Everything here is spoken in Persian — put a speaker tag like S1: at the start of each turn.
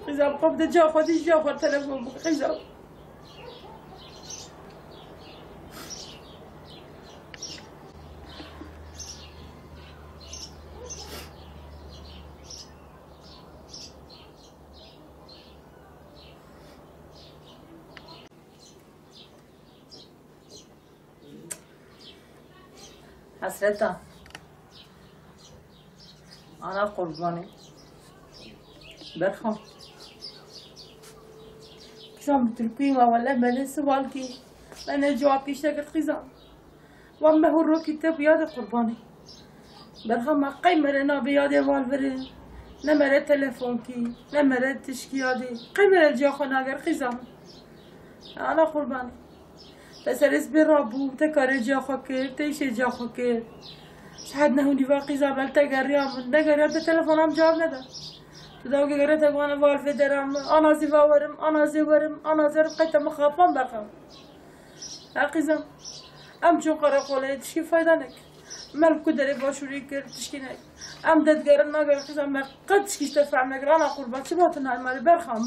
S1: خزام قبض جا خودش جا خود تلفن بك خزام حسرتا أنا قرباني برخم خزام تركيما ولا من سوالكي أنا جوابي اشتقت خزام وأما هو الروكي تبياد قرباني برخم قيمة لنا بياد والفرين نمرة تلفونكي نمرة تشكيادي قيمة الجاخو ناقر خزام أنا قرباني تسرس برابو تكاري جاخو كير تيشي جاخو كير شحدنا هوني باقي زابل تقريام نقريام تلفونام جواب ندا تداوكي قريت وانا والفي درام انا زيفاورم انا زيورم انا زرم قيت مخافم برخم هاقيزم ام چون قرا قولي تشكي فايدانك مالكو داري باشوري كر تشكينك ام داد قرن ناقر قيزم قد تشكيش تدفع نقر انا قربان شباتنا المالي برخم